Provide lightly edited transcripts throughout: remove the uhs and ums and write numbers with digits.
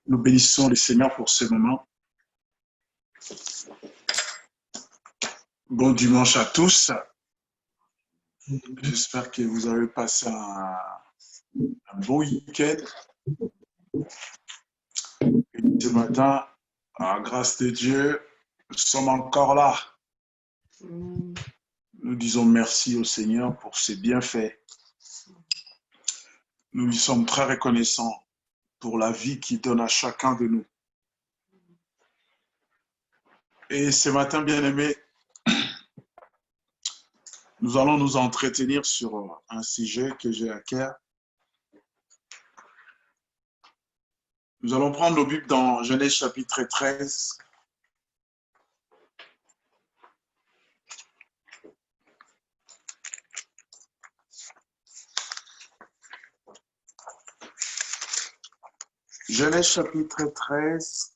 Nous bénissons le Seigneur pour ce moment. Bon dimanche à tous. J'espère que vous avez passé un bon week-end. Et ce matin, à la grâce de Dieu, nous sommes encore là. Nous disons merci au Seigneur pour ses bienfaits. Nous lui sommes très reconnaissants pour la vie qu'il donne à chacun de nous. Et ce matin, bien-aimés, nous allons nous entretenir sur un sujet que j'ai à cœur. Nous allons prendre nos Bibles dans Genèse chapitre 13. Genèse chapitre 13.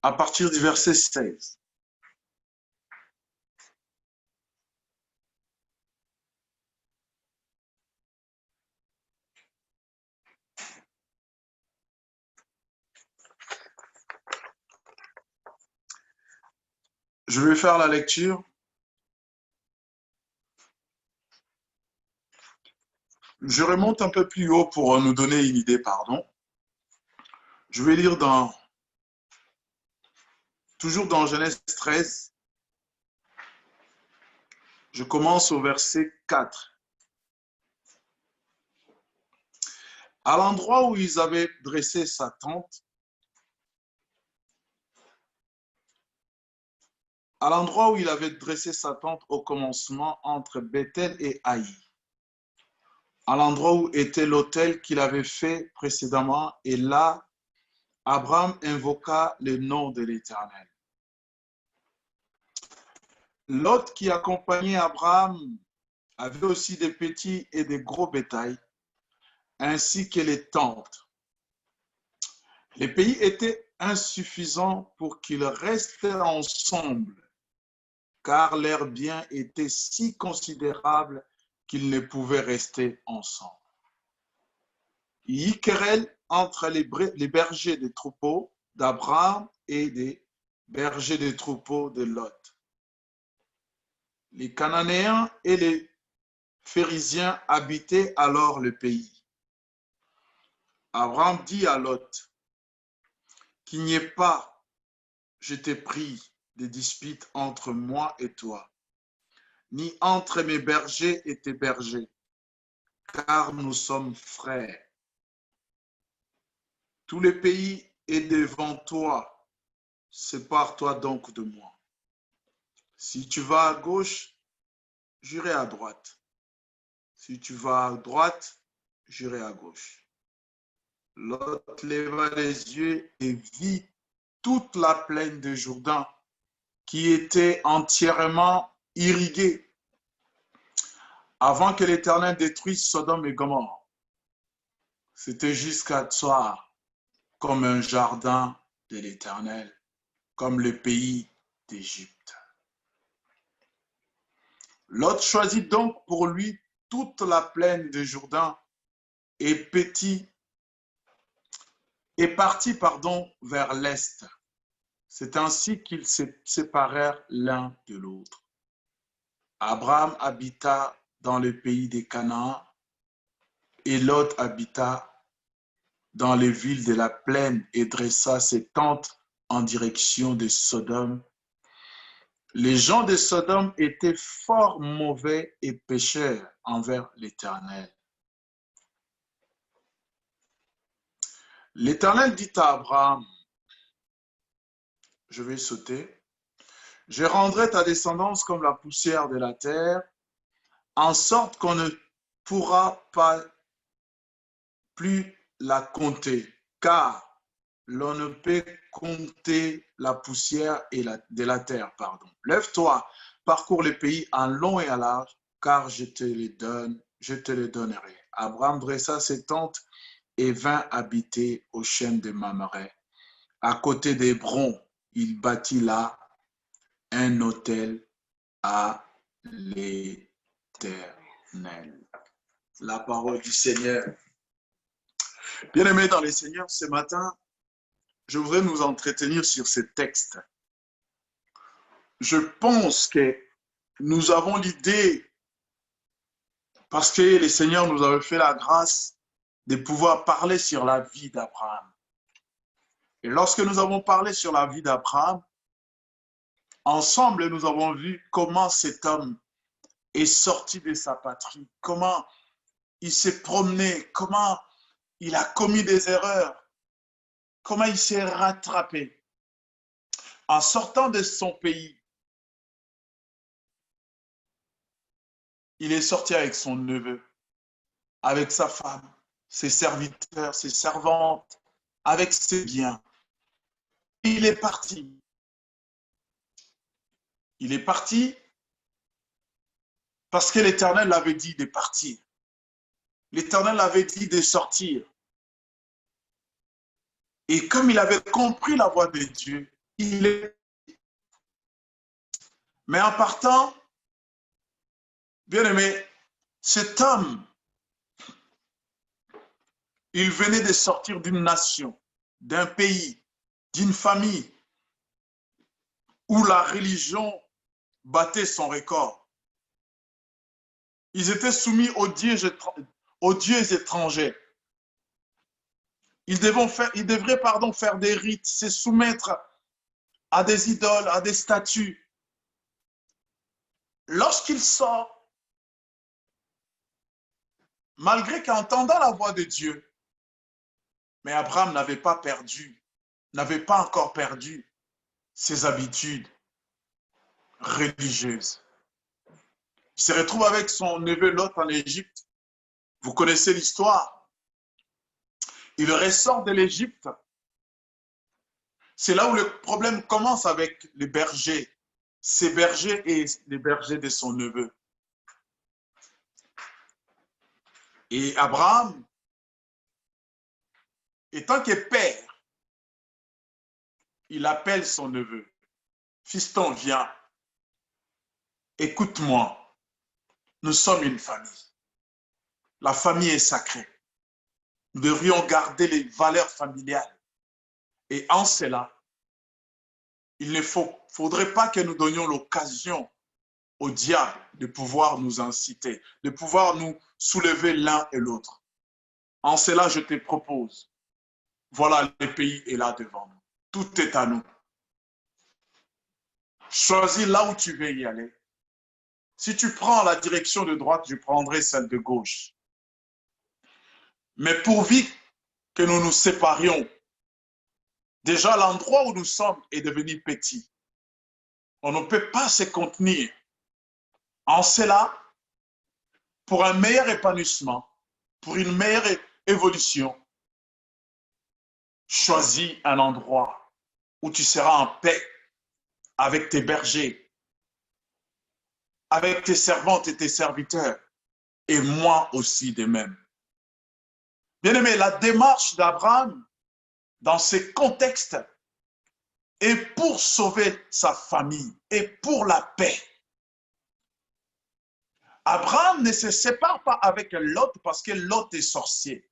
À partir du verset 16. Je vais faire la lecture. Je remonte un peu plus haut pour nous donner une idée, pardon. Je vais lire toujours dans Genèse 13. Je commence au verset 4. À l'endroit où ils avaient dressé sa tente, au commencement entre Bethel et Haï, à l'endroit où était l'autel qu'il avait fait précédemment, et là, Abraham invoqua le nom de l'Éternel. Lot qui accompagnait Abraham avait aussi des petits et des gros bétails, ainsi que les tentes. Les pays étaient insuffisants pour qu'ils restent ensemble, car leurs biens étaient si considérables qu'ils ne pouvaient rester ensemble. Il y eut querelle entre les bergers des troupeaux d'Abraham et des bergers des troupeaux de Lot. Les Cananéens et les Phérésiens habitaient alors le pays. Abraham dit à Lot, qu'il n'y ait pas, je t'ai pris, de dispute entre moi et toi, ni entre mes bergers et tes bergers, car nous sommes frères. Tout le pays est devant toi, sépare-toi donc de moi. Si tu vas à gauche, j'irai à droite. Si tu vas à droite, j'irai à gauche. Lot leva les yeux et vit toute la plaine de Jourdain qui était entièrement irriguée avant que l'Éternel détruise Sodome et Gomorrhe. C'était jusqu'à Tsoar, comme un jardin de l'Éternel, comme le pays d'Égypte. Lot choisit donc pour lui toute la plaine de Jourdain et partit vers l'est. C'est ainsi qu'ils se séparèrent l'un de l'autre. Abraham habita dans le pays des Canaan et Lot habita dans les villes de la plaine et dressa ses tentes en direction de Sodome. Les gens de Sodome étaient fort mauvais et pécheurs envers l'Éternel. L'Éternel dit à Abraham, je vais sauter, je rendrai ta descendance comme la poussière de la terre, en sorte qu'on ne pourra pas plus la compter, car l'on ne peut compter la poussière de la terre. Lève-toi, parcours le pays en long et en large, car je te le donnerai. Abraham dressa ses tentes et vint habiter au chêne de Mamré. À côté d'Hébron, il bâtit là un autel à l'Éternel. La parole du Seigneur. Bien-aimés dans le Seigneur, ce matin, je voudrais nous entretenir sur ce texte. Je pense que nous avons l'idée, parce que le Seigneur nous avait fait la grâce de pouvoir parler sur la vie d'Abraham. Et lorsque nous avons parlé sur la vie d'Abraham, ensemble, nous avons vu comment cet homme est sorti de sa patrie, comment il s'est promené, comment il a commis des erreurs, comment il s'est rattrapé. En sortant de son pays, il est sorti avec son neveu, avec sa femme, ses serviteurs, ses servantes, avec ses biens. Il est parti. Il est parti parce que l'Éternel l'avait dit de partir. L'Éternel l'avait dit de sortir. Et comme il avait compris la voix de Dieu, il est... Mais en partant, bien aimé, cet homme, il venait de sortir d'une nation, d'un pays, d'une famille où la religion battait son record. Ils étaient soumis aux dieux étrangers. Ils devraient faire des rites, se soumettre à des idoles, à des statues. Lorsqu'il sort, malgré qu'entendant la voix de Dieu, mais Abraham n'avait pas encore perdu ses habitudes religieuses. Il se retrouve avec son neveu Lot en Égypte. Vous connaissez l'histoire. Il ressort de l'Égypte. C'est là où le problème commence avec les bergers, ses bergers et les bergers de son neveu. Et Abraham, étant que père, il appelle son neveu. Fiston, viens, écoute-moi, nous sommes une famille. La famille est sacrée. Nous devrions garder les valeurs familiales. Et en cela, il ne faudrait pas que nous donnions l'occasion au diable de pouvoir nous inciter, de pouvoir nous soulever l'un et l'autre. En cela, je te propose, voilà, le pays est là devant nous. Tout est à nous. Choisis là où tu veux y aller. Si tu prends la direction de droite, je prendrai celle de gauche. Mais pourvu que nous nous séparions, déjà l'endroit où nous sommes est devenu petit. On ne peut pas se contenir. En cela, pour un meilleur épanouissement, pour une meilleure évolution, choisis un endroit où tu seras en paix avec tes bergers, avec tes servantes et tes serviteurs, et moi aussi de même. Bien-aimé, la démarche d'Abraham dans ces contextes est pour sauver sa famille et pour la paix. Abraham ne se sépare pas avec Lot parce que Lot est sorcier,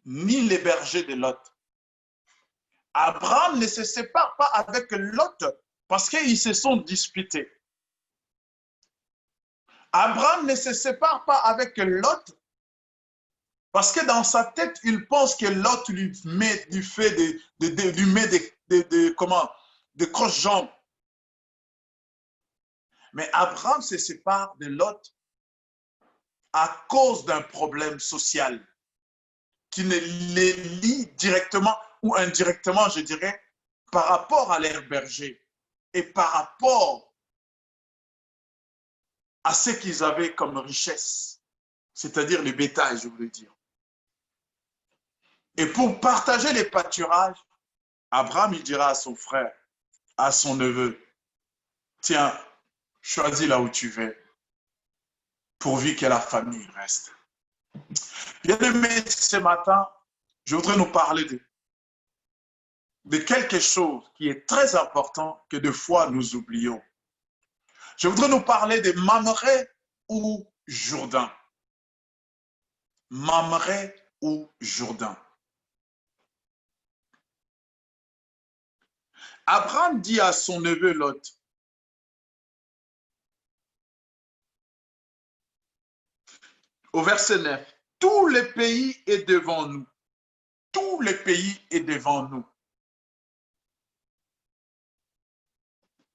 ni les bergers de Lot. Abraham ne se sépare pas avec Lot parce qu'ils se sont disputés. Abraham ne se sépare pas avec Lot parce que dans sa tête, il pense que Lot lui met des croches-jambes. Mais Abraham se sépare de Lot à cause d'un problème social qui ne les lie directement ou indirectement, je dirais, par rapport à leur berger et par rapport à ce qu'ils avaient comme richesse, c'est-à-dire le bétail, je voulais dire. Et pour partager les pâturages, Abraham, il dira à son frère, à son neveu, tiens, choisis là où tu veux, pourvu que la famille reste. Bien-aimés, ce matin, je voudrais nous parler de quelque chose qui est très important que des fois nous oublions. Je voudrais nous parler de Mamré ou Jourdain. Mamré ou Jourdain. Abraham dit à son neveu Lot, au verset 9, tout le pays est devant nous. Tout le pays est devant nous.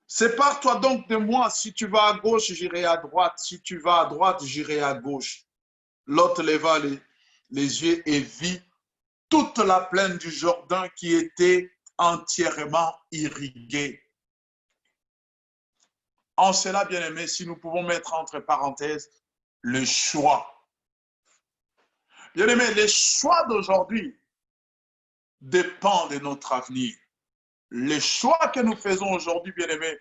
Sépare-toi donc de moi. Si tu vas à gauche, j'irai à droite. Si tu vas à droite, j'irai à gauche. Lot leva les yeux et vit toute la plaine du Jourdain qui était entièrement irriguée. En cela, bien aimé, si nous pouvons mettre entre parenthèses le choix. Bien aimé, les choix d'aujourd'hui dépendent de notre avenir. Les choix que nous faisons aujourd'hui, bien aimé,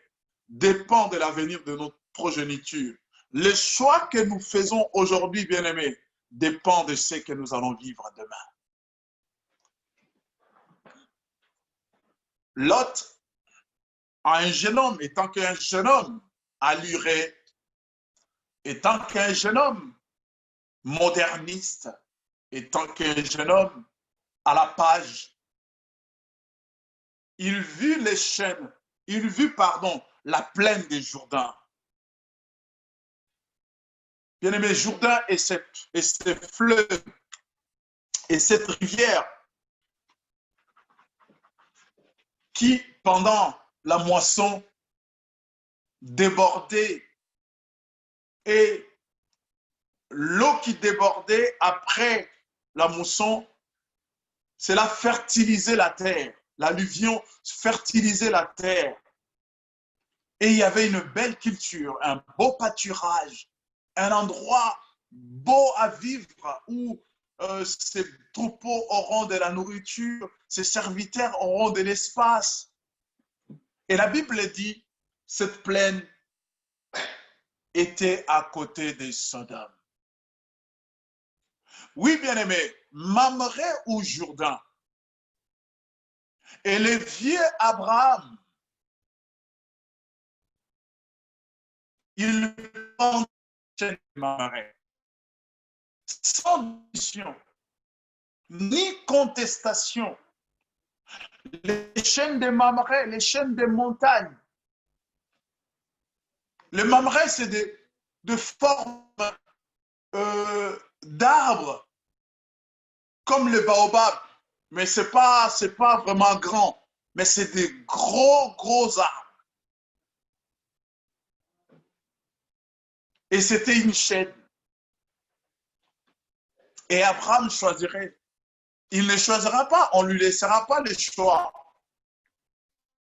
dépendent de l'avenir de notre progéniture. Les choix que nous faisons aujourd'hui, bien aimé, dépendent de ce que nous allons vivre demain. Lot, un jeune homme, étant qu'un jeune homme alluré, étant qu'un jeune homme moderniste, étant qu'un jeune homme à la page, il vit les chaînes, il vit, la plaine des Jourdains. Bien-aimé, Jourdain et ses fleuves et cette rivière qui, pendant la moisson, débordait et l'eau qui débordait après la mousson, cela fertilisait la terre. L'alluvion fertilisait la terre. Et il y avait une belle culture, un beau pâturage, un endroit beau à vivre où ces troupeaux auront de la nourriture, ces serviteurs auront de l'espace. Et la Bible dit, cette plaine était à côté de Sodome. Oui, bien-aimé, Mamré ou Jourdain. Et le vieux Abraham, il prend Mamré sans discussion, ni contestation. Les chaînes de Mamré, les chaînes de montagnes. Le Mamré, c'est de formes d'arbres, comme le baobab, mais c'est pas vraiment grand, mais c'est des gros arbres. Et c'était une chaîne. Et Abraham choisirait. Il ne choisira pas, on ne lui laissera pas le choix.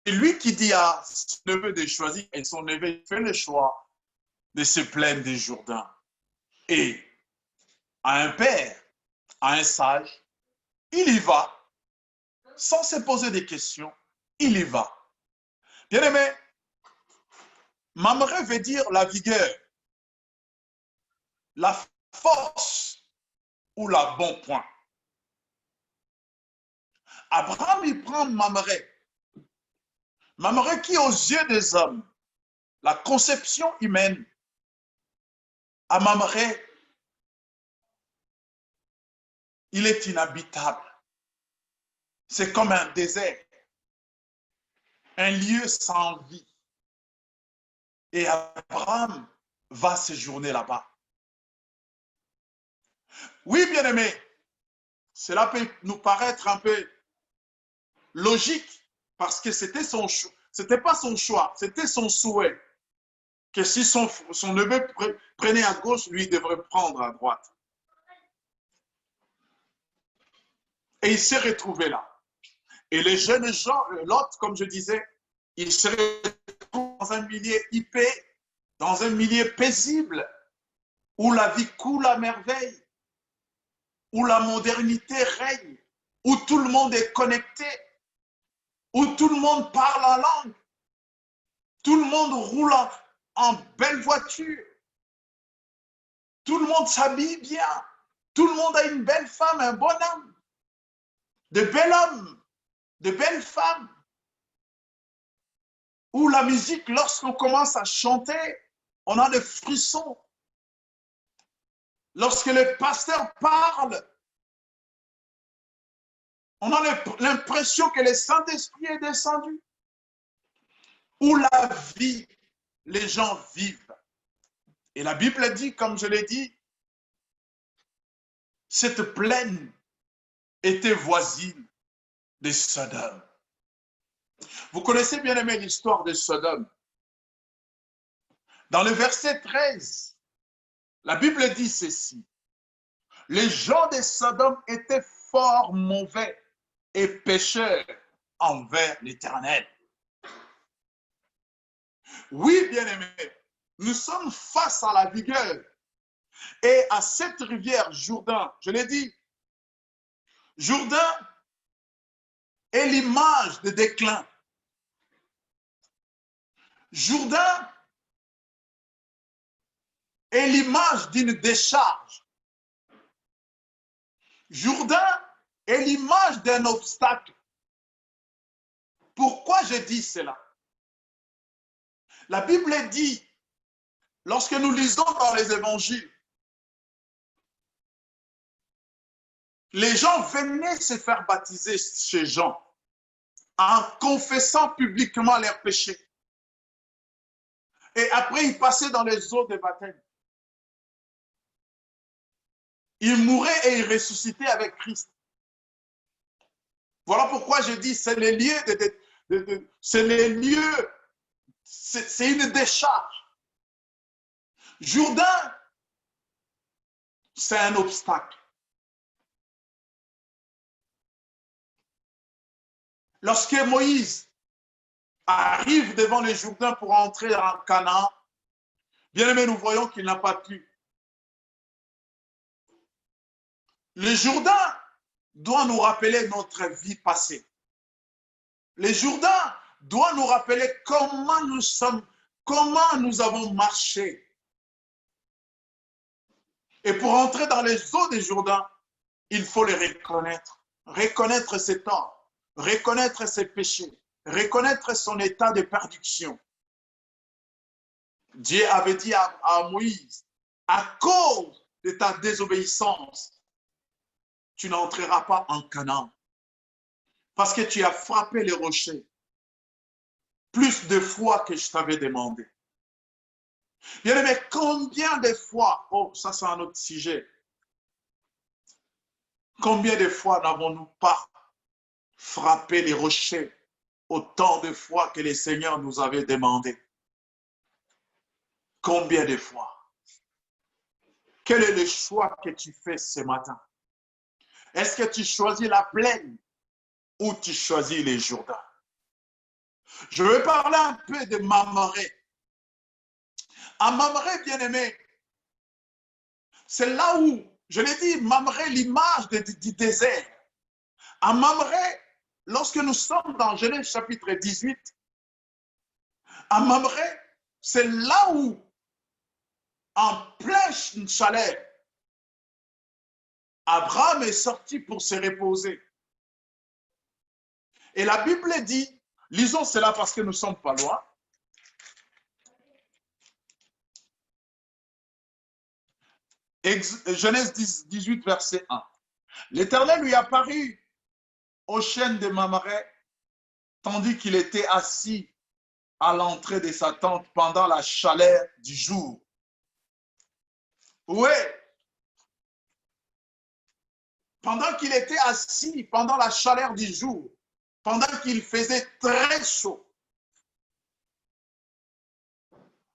C'est lui qui dit à son neveu de choisir, et son neveu fait le choix de se plaindre des Jourdains. Et à un père, à un sage, il y va, sans se poser des questions, il y va. Bien aimé, Mamré veut dire la vigueur, la force ou la bon point. Abraham, il prend Mamré. Mamré qui, aux yeux des hommes, la conception humaine, à Mamré, il est inhabitable. C'est comme un désert, un lieu sans vie. Et Abraham va séjourner là-bas. Oui, bien-aimé, cela peut nous paraître un peu logique parce que c'était son choix. C'était pas son choix, c'était son souhait. Que si son neveu prenait à gauche, lui devrait prendre à droite. Et il s'est retrouvé là. Et les jeunes gens, Lot, comme je disais, il se retrouve dans un milieu hypé, dans un milieu paisible, où la vie coule à merveille, où la modernité règne, où tout le monde est connecté, où tout le monde parle la langue, tout le monde roule en belle voiture. Tout le monde s'habille bien. Tout le monde a une belle femme, un bon homme. De bel hommes, de belles femmes. Où la musique, lorsqu'on commence à chanter, on a des frissons. Lorsque le pasteur parle, on a l'impression que le Saint-Esprit est descendu. Où la vie, les gens vivent. Et la Bible dit, comme je l'ai dit, cette plaine était voisine de Sodome. Vous connaissez bien aimé l'histoire de Sodome. Dans le verset 13, la Bible dit ceci. Les gens de Sodome étaient fort mauvais et pécheurs envers l'Éternel. Oui, bien-aimés, nous sommes face à la vigueur et à cette rivière Jourdain. Je l'ai dit, Jourdain est l'image de déclin. Jourdain est l'image d'une décharge. Jourdain est l'image d'un obstacle. Pourquoi je dis cela? La Bible dit, lorsque nous lisons dans les évangiles, les gens venaient se faire baptiser chez Jean en confessant publiquement leurs péchés. Et après, ils passaient dans les eaux de baptême. Ils mouraient et ils ressuscitaient avec Christ. Voilà pourquoi je dis, c'est les lieux, c'est les lieux, c'est une décharge. Jourdain, c'est un obstacle. Lorsque Moïse arrive devant le Jourdain pour entrer en Canaan, bien aimé, nous voyons qu'il n'a pas pu. Le Jourdain doit nous rappeler notre vie passée. Le Jourdain doit nous rappeler comment nous sommes, comment nous avons marché. Et pour entrer dans les eaux du Jourdain, il faut les reconnaître. Reconnaître ses torts, reconnaître ses péchés, reconnaître son état de perdition. Dieu avait dit à Moïse, à cause de ta désobéissance, tu n'entreras pas en Canaan. Parce que tu as frappé les rochers plus de fois que je t'avais demandé. Bien aimé, combien de fois, oh, ça c'est un autre sujet, combien de fois n'avons-nous pas frappé les rochers autant de fois que le Seigneur nous avait demandé? Combien de fois? Quel est le choix que tu fais ce matin? Est-ce que tu choisis la plaine ou tu choisis les Jourdains? Je vais parler un peu de Mamré. À Mamré, bien-aimé, c'est là où, je l'ai dit, Mamré, l'image du désert. À Mamré, lorsque nous sommes dans Genèse chapitre 18, à Mamré, c'est là où, en pleine chaleur, Abraham est sorti pour se reposer. Et la Bible dit, lisons cela parce que nous ne sommes pas loin. Genèse 18, verset 1. L'Éternel lui apparut au chêne de Mamré, tandis qu'il était assis à l'entrée de sa tente pendant la chaleur du jour. Oui. Pendant qu'il était assis, pendant la chaleur du jour, pendant qu'il faisait très chaud,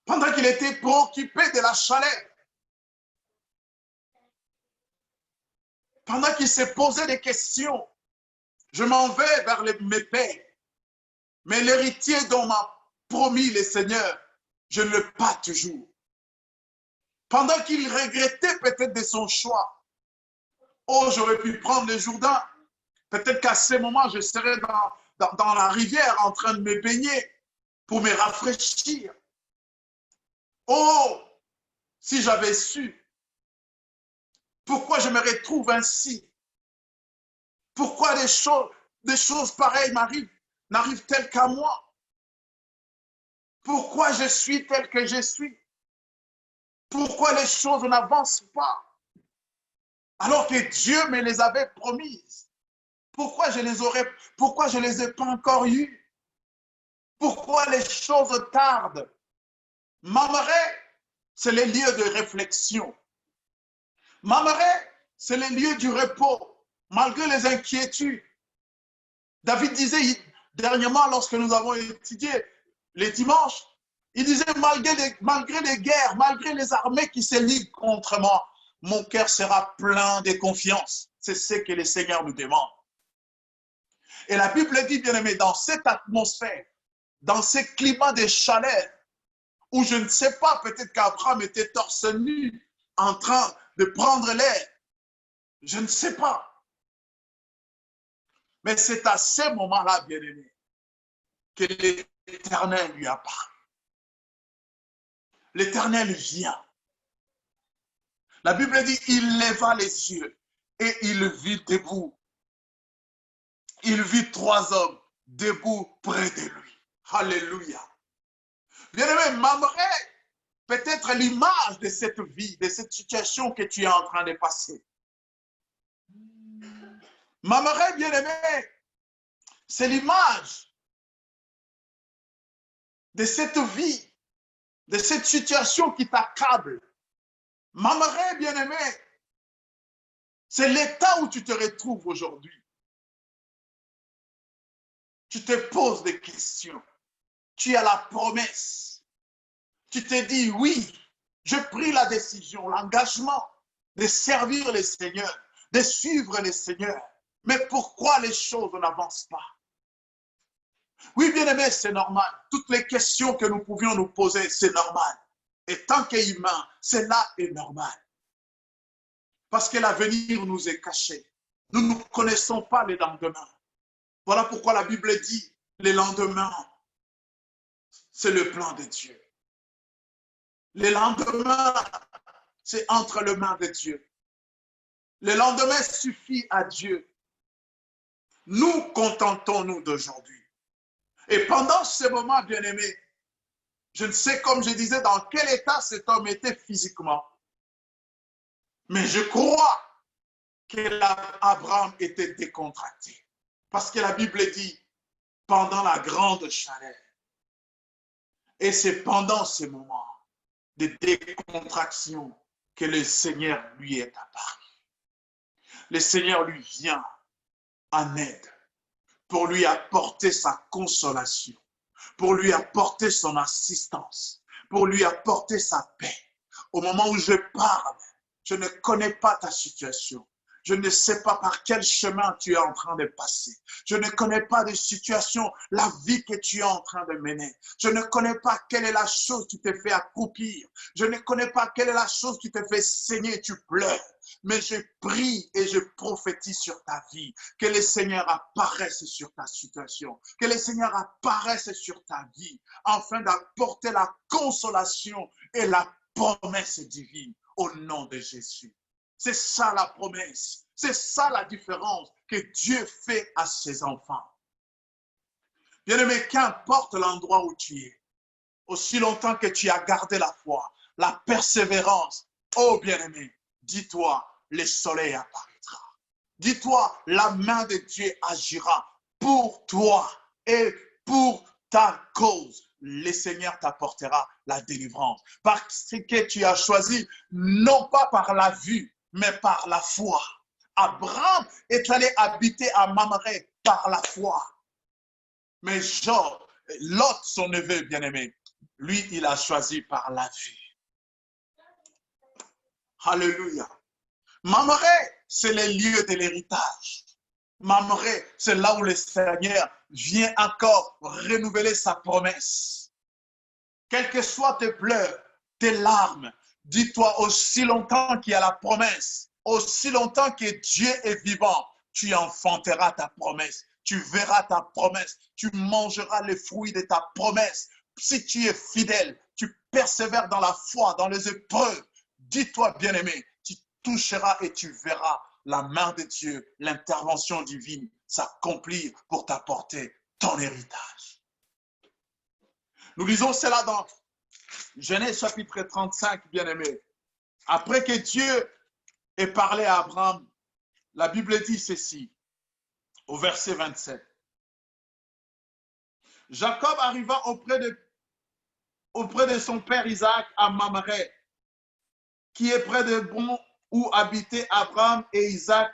pendant qu'il était préoccupé de la chaleur, pendant qu'il se posait des questions, je m'en vais vers mes pères, mais l'héritier dont m'a promis le Seigneur, je ne l'ai pas toujours. Pendant qu'il regrettait peut-être de son choix, oh, j'aurais pu prendre le Jourdain. Peut-être qu'à ce moment, je serais dans la rivière en train de me baigner pour me rafraîchir. Oh, si j'avais su, pourquoi je me retrouve ainsi? Pourquoi des choses pareilles n'arrivent-elles qu'à moi? Pourquoi je suis tel que je suis? Pourquoi les choses n'avancent pas? Alors que Dieu me les avait promises. Pourquoi je les ai pas encore eues? Pourquoi les choses tardent? Mameret, c'est les lieux de réflexion. Mameret, c'est les lieux du repos, malgré les inquiétudes. David disait dernièrement, lorsque nous avons étudié les dimanches, il disait, malgré les guerres, malgré les armées qui se liguent contre moi, mon cœur sera plein de confiance. C'est ce que le Seigneur nous demande. Et la Bible dit, bien aimé, dans cette atmosphère, dans ce climat de chaleur, où je ne sais pas, peut-être qu'Abraham était torse nu, en train de prendre l'air. Je ne sais pas. Mais c'est à ce moment-là, bien aimé, que l'Éternel lui apparaît. L'Éternel vient. La Bible dit, il leva les yeux et il vit debout. Il vit 3 hommes debout près de lui. Alléluia. Bien-aimé, Mamré, peut-être l'image de cette vie, de cette situation que tu es en train de passer. Mamré, bien-aimé, c'est l'image de cette vie, de cette situation qui t'accable. Mamré, bien-aimé, c'est l'état où tu te retrouves aujourd'hui. Tu te poses des questions. Tu as la promesse. Tu te dis, oui, j'ai pris la décision, l'engagement de servir le Seigneur, de suivre le Seigneur. Mais pourquoi les choses n'avancent pas? Oui, bien-aimé, c'est normal. Toutes les questions que nous pouvions nous poser, c'est normal. Et tant qu'humain, cela est normal. Parce que l'avenir nous est caché. Nous ne connaissons pas les lendemains. Voilà pourquoi la Bible dit, les lendemains, c'est le plan de Dieu. Les lendemains, c'est entre les mains de Dieu. Le lendemain suffit à Dieu. Nous contentons-nous d'aujourd'hui. Et pendant ce moment, bien-aimé, je ne sais, comme je disais, dans quel état cet homme était physiquement. Mais je crois qu'Abraham était décontracté. Parce que la Bible dit, pendant la grande chaleur. Et c'est pendant ce moment de décontraction que le Seigneur lui est apparu. Le Seigneur lui vient en aide pour lui apporter sa consolation, pour lui apporter son assistance, pour lui apporter sa paix. Au moment où je parle, je ne connais pas ta situation. Je ne sais pas par quel chemin tu es en train de passer. Je ne connais pas de situation, la vie que tu es en train de mener. Je ne connais pas quelle est la chose qui te fait accroupir. Je ne connais pas quelle est la chose qui te fait saigner, tu pleures. Mais je prie et je prophétise sur ta vie. Que le Seigneur apparaisse sur ta situation. Que le Seigneur apparaisse sur ta vie afin d'apporter la consolation et la promesse divine au nom de Jésus. C'est ça la promesse. C'est ça la différence que Dieu fait à ses enfants. Bien-aimé, qu'importe l'endroit où tu es, aussi longtemps que tu as gardé la foi, la persévérance, oh bien-aimé, dis-toi, le soleil apparaîtra. Dis-toi, la main de Dieu agira pour toi et pour ta cause. Le Seigneur t'apportera la délivrance. Parce que tu as choisi, non pas par la vue, mais par la foi. Abraham est allé habiter à Mamré par la foi. Mais Lot, son neveu bien-aimé, lui, il a choisi par la vue. Alléluia. Mamré, c'est le lieu de l'héritage. Mamré, c'est là où le Seigneur vient encore renouveler sa promesse. Quelles que soient tes pleurs, tes larmes, dis-toi aussi longtemps qu'il y a la promesse, aussi longtemps que Dieu est vivant, tu enfanteras ta promesse, tu verras ta promesse, tu mangeras les fruits de ta promesse. si tu es fidèle, tu persévères dans la foi, dans les épreuves, dis-toi, bien-aimé, tu toucheras et tu verras la main de Dieu, l'intervention divine s'accomplir pour t'apporter ton héritage. Nous lisons cela dans Genèse chapitre 35, bien-aimé. Après que Dieu ait parlé à Abraham, la Bible dit ceci, au verset 27. Jacob arriva auprès de son père Isaac à Mamré, qui est près de Bon, où habitaient Abraham et Isaac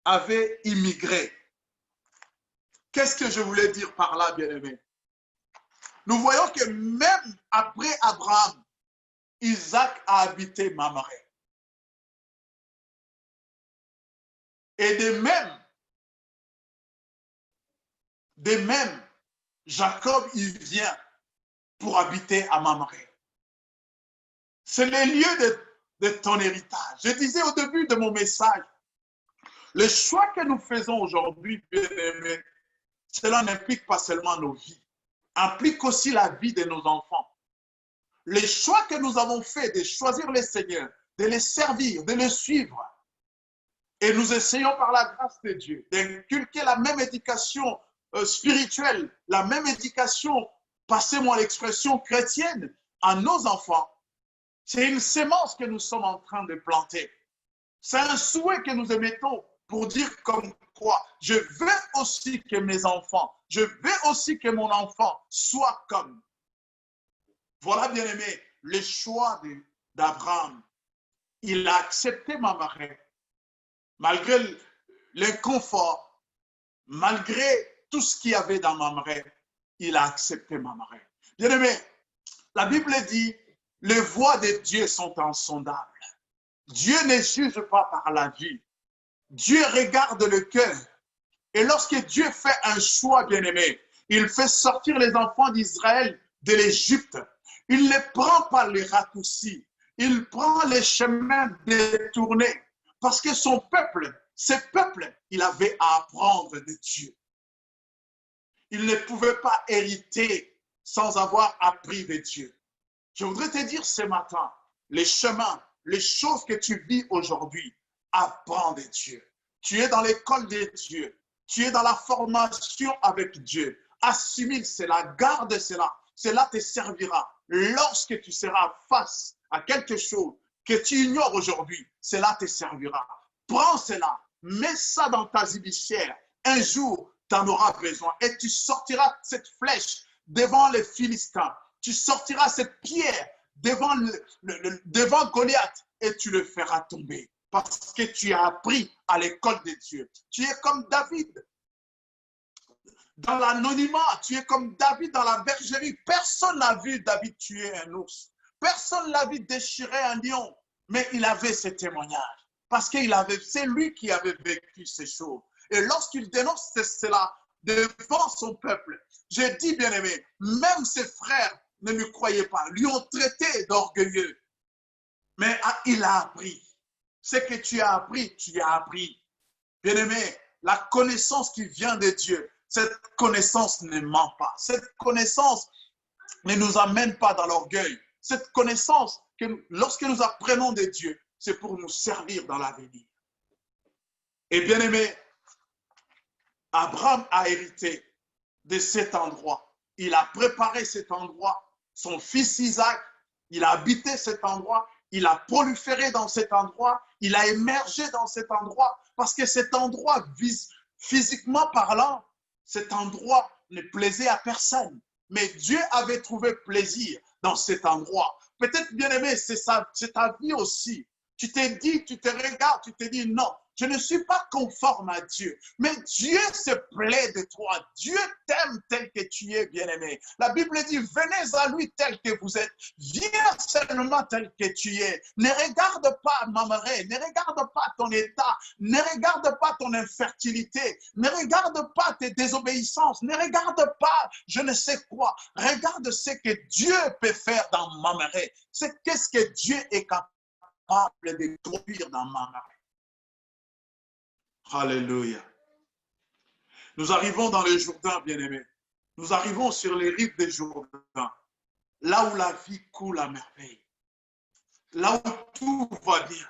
avaient immigré. Qu'est-ce que je voulais dire par là, bien-aimé? Nous voyons que même après Abraham, Isaac a habité Mamré. Et de même, Jacob, il vient pour habiter à Mamré. C'est le lieu de ton héritage. Je disais au début de mon message, le choix que nous faisons aujourd'hui, bien-aimés, cela n'implique pas seulement nos vies, implique aussi la vie de nos enfants. Les choix que nous avons faits de choisir le Seigneur, de les servir, de les suivre, et nous essayons par la grâce de Dieu d'inculquer la même éducation spirituelle, la même éducation, passez-moi l'expression chrétienne, à nos enfants. C'est une sémence que nous sommes en train de planter. C'est un souhait que nous émettons pour dire comme quoi je veux aussi que mes enfants, je veux aussi que mon enfant soit comme. Voilà, bien aimé, le choix d'Abraham. Il a accepté Mamré, malgré l'inconfort, malgré tout ce qu'il y avait dans Mamré, il a accepté Mamré. Bien aimé, la Bible dit, les voies de Dieu sont insondables. Dieu ne juge pas par la vue. Dieu regarde le cœur. Et lorsque Dieu fait un choix, bien-aimé, il fait sortir les enfants d'Israël de l'Égypte. Il ne prend pas les raccourcis. Il prend les chemins détournés. Parce que son peuple, ce peuple, il avait à apprendre de Dieu. Il ne pouvait pas hériter sans avoir appris de Dieu. Je voudrais te dire ce matin, les chemins, les choses que tu vis aujourd'hui, apprends de Dieu. Tu es dans l'école de Dieu. Tu es dans la formation avec Dieu. Assimile cela, garde cela. Cela te servira. Lorsque tu seras face à quelque chose que tu ignores aujourd'hui, cela te servira. Prends cela, mets ça dans ta zibichère. Un jour, tu en auras besoin et tu sortiras cette flèche devant les Philistins. Tu sortiras cette pierre devant Goliath et tu le feras tomber. Parce que tu as appris à l'école de Dieu. Tu es comme David dans l'anonymat. Tu es comme David dans la bergerie. Personne n'a vu David tuer un ours. Personne l'a vu déchirer un lion. Mais il avait ce témoignage. Parce que c'est lui qui avait vécu ces choses. Et lorsqu'il dénonce cela devant son peuple, j'ai dit, bien aimé, même ses frères ne lui croyaient pas, lui ont traité d'orgueilleux. Mais il a appris. Ce que tu as appris, tu as appris. Bien aimé, la connaissance qui vient de Dieu, cette connaissance ne ment pas. Cette connaissance ne nous amène pas dans l'orgueil. Cette connaissance, lorsque nous apprenons de Dieu, c'est pour nous servir dans l'avenir. Et bien aimé, Abraham a hérité de cet endroit. Il a préparé cet endroit. Son fils Isaac, il a habité cet endroit. Il a proliféré dans cet endroit. Il a émergé dans cet endroit. Parce que cet endroit, physiquement parlant, cet endroit ne plaisait à personne. Mais Dieu avait trouvé plaisir dans cet endroit. Peut-être, bien aimé, c'est ta vie aussi. Tu t'es dit, tu te regardes, tu te dis non, je ne suis pas conforme à Dieu. Mais Dieu se plaît de toi. Dieu t'aime tel que tu es, bien-aimé. La Bible dit, venez à lui tel que vous êtes. Viens seulement tel que tu es. Ne regarde pas Mamré, ne regarde pas ton état, ne regarde pas ton infertilité, ne regarde pas tes désobéissances, ne regarde pas je ne sais quoi. Regarde ce que Dieu peut faire dans Mamré. C'est qu'est-ce que Dieu est capable de produire dans Mamré. Alléluia. Nous arrivons dans le Jourdain, bien-aimés. Nous arrivons sur les rives des Jourdain, là où la vie coule à merveille, là où tout va bien.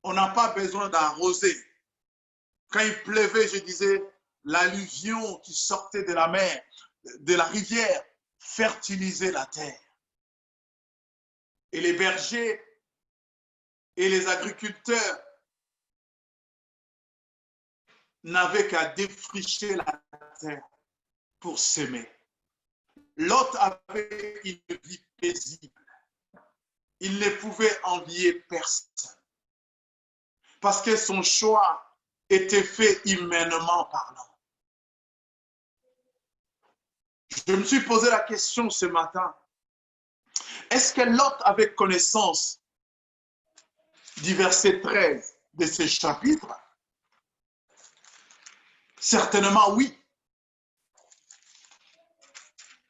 On n'a pas besoin d'arroser. Quand il pleuvait, je disais, l'alluvion qui sortait de la mer, de la rivière, fertilisait la terre. Et les bergers et les agriculteurs n'avaient qu'à défricher la terre pour s'aimer. Lot avait une vie paisible. Il ne pouvait envier personne. Parce que son choix était fait humainement parlant. Je me suis posé la question ce matin. Est-ce que Lot avait connaissance du verset 13 de ce chapitre? Certainement oui.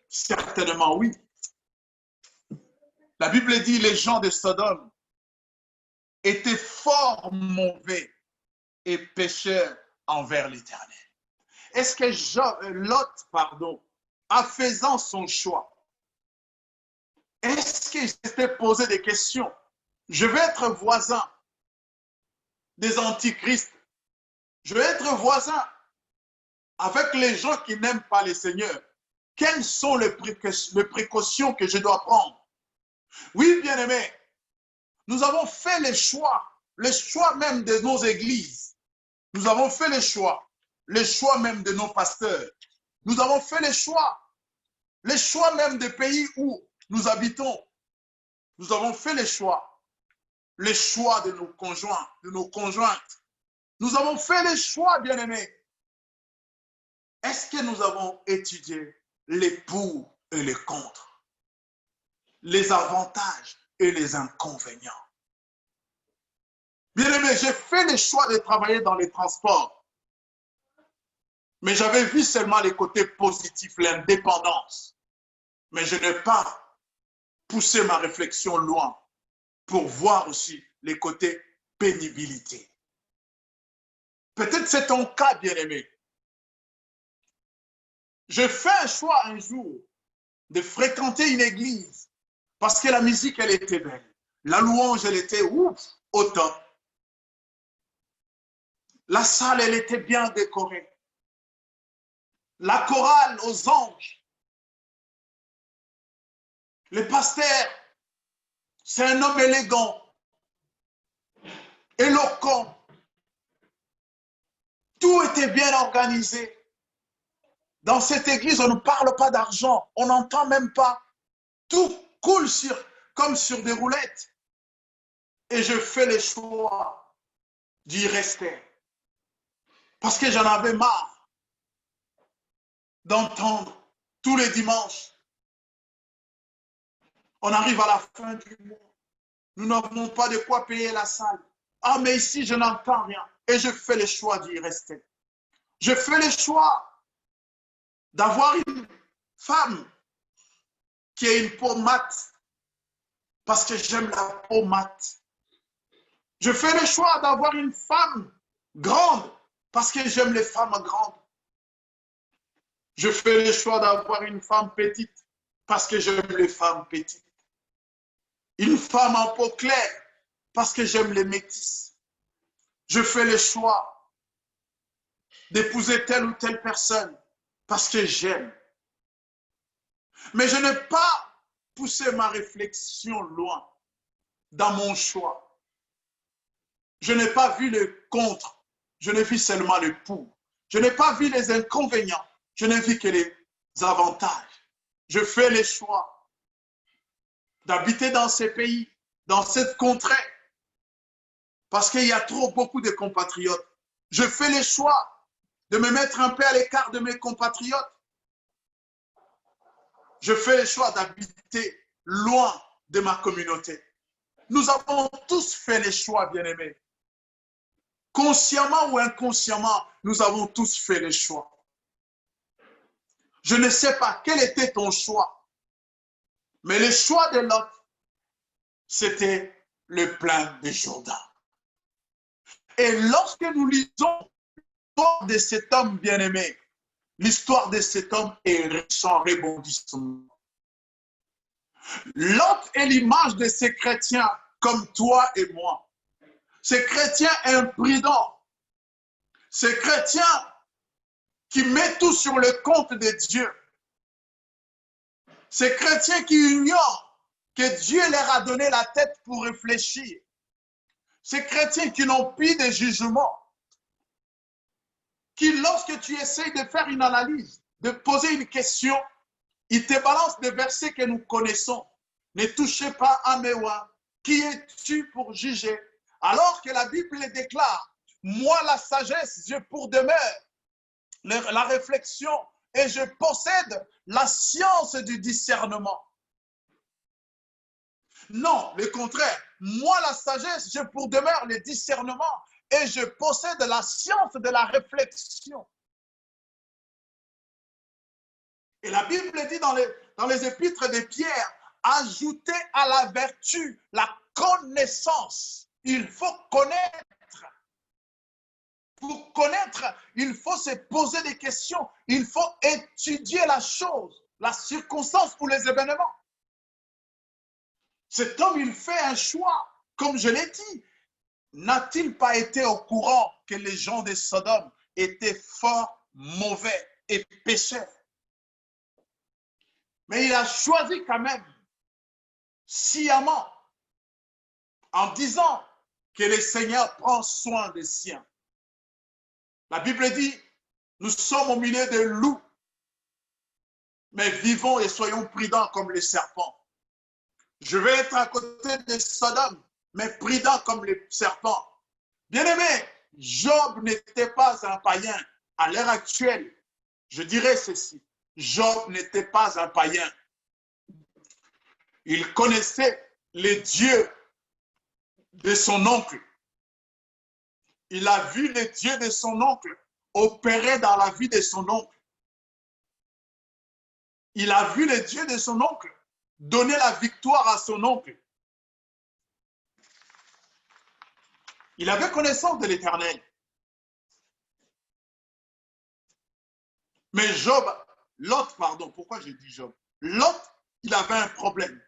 Certainement oui. La Bible dit les gens de Sodome étaient fort mauvais et pécheurs envers l'Éternel. Est-ce que Lot, en faisant son choix, est-ce qu'il s'était posé des questions? Je vais être voisin des antichrists. Je vais être voisin avec les gens qui n'aiment pas le Seigneur. Quelles sont les précautions que je dois prendre? Oui, bien-aimés, nous avons fait les choix même de nos églises. Nous avons fait les choix même de nos pasteurs. Nous avons fait les choix même des pays où nous habitons. Nous avons fait les choix de nos conjoints, de nos conjointes. Nous avons fait les choix, bien-aimés. Est-ce que nous avons étudié les pour et les contre, les avantages et les inconvénients? Bien-aimé, j'ai fait le choix de travailler dans les transports, mais j'avais vu seulement les côtés positifs, l'indépendance. Mais je n'ai pas poussé ma réflexion loin pour voir aussi les côtés pénibilité. Peut-être c'est ton cas, bien-aimé. J'ai fait un choix un jour de fréquenter une église parce que la musique, elle était belle. La louange, elle était ouf, au top. La salle, elle était bien décorée. La chorale aux anges. Le pasteur, c'est un homme élégant, éloquent. Tout était bien organisé. Dans cette église, on ne parle pas d'argent. On n'entend même pas. Tout coule comme sur des roulettes. Et je fais le choix d'y rester. Parce que j'en avais marre d'entendre tous les dimanches. On arrive à la fin du mois. Nous n'avons pas de quoi payer la salle. Ah, mais ici, je n'entends rien. Et je fais le choix d'y rester. Je fais le choix d'avoir une femme qui a une peau mate. Parce que j'aime la peau mate. Je fais le choix d'avoir une femme grande. Parce que j'aime les femmes grandes. Je fais le choix d'avoir une femme petite. Parce que j'aime les femmes petites. Une femme en peau claire. Parce que j'aime les métisses. Je fais le choix d'épouser telle ou telle personne parce que j'aime. Mais je n'ai pas poussé ma réflexion loin dans mon choix. Je n'ai pas vu le contre, je n'ai vu seulement le pour. Je n'ai pas vu les inconvénients, je n'ai vu que les avantages. Je fais le choix d'habiter dans ces pays, dans cette contrée, parce qu'il y a trop beaucoup de compatriotes. Je fais le choix de me mettre un peu à l'écart de mes compatriotes. Je fais le choix d'habiter loin de ma communauté. Nous avons tous fait les choix, bien-aimés. Consciemment ou inconsciemment, nous avons tous fait les choix. Je ne sais pas quel était ton choix, mais le choix de Lot, c'était le plein de Jourdain. Et lorsque nous lisons l'histoire de cet homme bien-aimé, l'histoire de cet homme est riche en rebondissements. Lot est l'image de ces chrétiens comme toi et moi. Ces chrétiens imprudents. Ces chrétiens qui mettent tout sur le compte de Dieu. Ces chrétiens qui ignorent que Dieu leur a donné la tête pour réfléchir. Ces chrétiens qui n'ont plus de jugement. Qui, lorsque tu essayes de faire une analyse, de poser une question, ils te balancent des versets que nous connaissons. Ne touchez pas à mes voix. Qui es-tu pour juger? Alors que la Bible déclare, moi la sagesse, j'ai pour demeure la réflexion et je possède la science du discernement. Non, le contraire. Moi la sagesse, j'ai pour demeure le discernement et je possède la science de la réflexion. Et la Bible dit dans les épîtres de Pierre, ajoutez à la vertu la connaissance. Il faut connaître. Pour connaître, il faut se poser des questions. Il faut étudier la chose, la circonstance ou les événements. Cet homme, il fait un choix. Comme je l'ai dit, n'a-t-il pas été au courant que les gens de Sodome étaient fort mauvais et pécheurs? Mais il a choisi quand même, sciemment, en disant que le Seigneur prend soin des siens. La Bible dit, nous sommes au milieu de loups, mais vivons et soyons prudents comme les serpents. Je vais être à côté de Sodome, mais prudent comme les serpents. Bien-aimé, Job n'était pas un païen. À l'heure actuelle, je dirais ceci, Job n'était pas un païen. Il connaissait les dieux de son oncle. Il a vu les dieux de son oncle opérer dans la vie de son oncle. Il a vu les dieux de son oncle donner la victoire à son oncle. Il avait connaissance de l'Éternel. Mais Job, Lot, pardon, pourquoi j'ai dit Job? Lot, il avait un problème.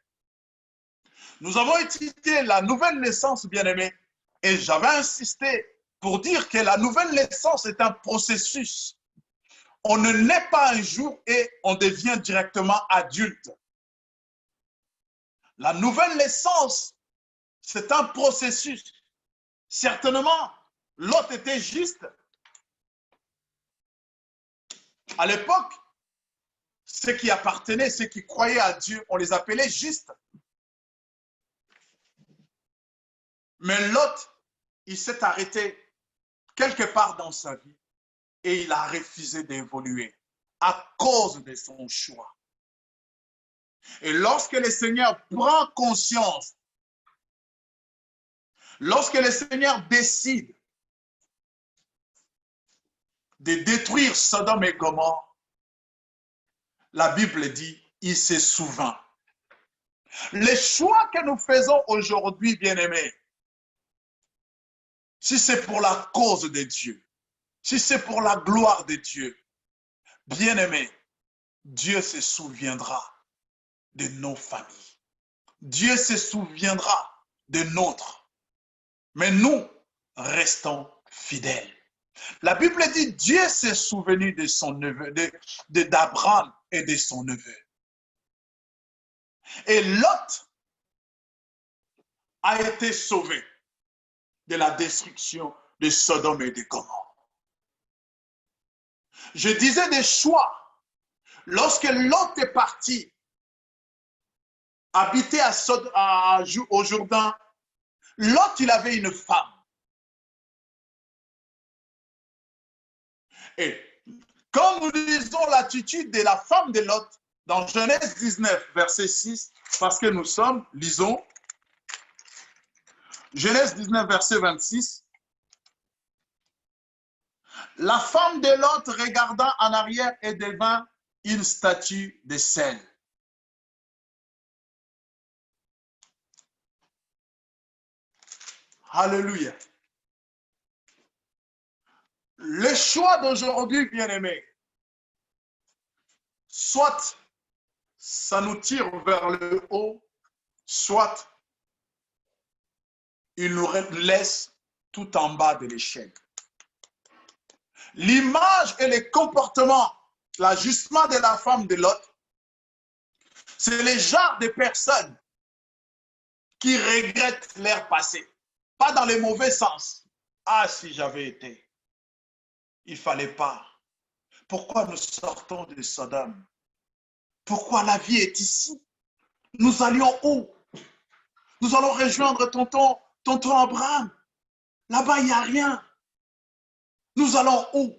Nous avons étudié la nouvelle naissance, bien-aimé, et j'avais insisté pour dire que la nouvelle naissance est un processus. On ne naît pas un jour et on devient directement adulte. La nouvelle naissance, c'est un processus. Certainement, Lot était juste. À l'époque, ceux qui appartenaient, ceux qui croyaient à Dieu, on les appelait justes. Mais Lot, il s'est arrêté quelque part dans sa vie et il a refusé d'évoluer à cause de son choix. Et lorsque le Seigneur prend conscience, lorsque le Seigneur décide de détruire Sodome et Gomorrhe, la Bible dit, il se souvint. Les choix que nous faisons aujourd'hui, bien-aimés, si c'est pour la cause de Dieu, si c'est pour la gloire de Dieu, bien-aimés, Dieu se souviendra de nos familles. Dieu se souviendra de nôtres. Mais nous restons fidèles. La Bible dit Dieu s'est souvenu de son neveu, d'Abraham et de son neveu. Et Lot a été sauvé de la destruction de Sodome et de Gomorrhe. Je disais des choix. Lorsque Lot est parti habiter au Jourdain, Lot, il avait une femme. Et quand nous lisons l'attitude de la femme de Lot, dans Genèse 19, verset 6, parce que nous sommes, lisons, Genèse 19, verset 26, la femme de Lot regarda en arrière et devint une statue de sel. Alléluia. Le choix d'aujourd'hui, bien-aimé, soit ça nous tire vers le haut, soit il nous laisse tout en bas de l'échelle. L'image et les comportements, l'ajustement de la femme de Lot, c'est le genre de personnes qui regrettent leur passé. Pas dans le mauvais sens. Ah, si j'avais été, il ne fallait pas. Pourquoi nous sortons de Sodome? Pourquoi la vie est ici? Nous allions où? Nous allons rejoindre tonton Abraham. Là-bas, il n'y a rien. Nous allons où?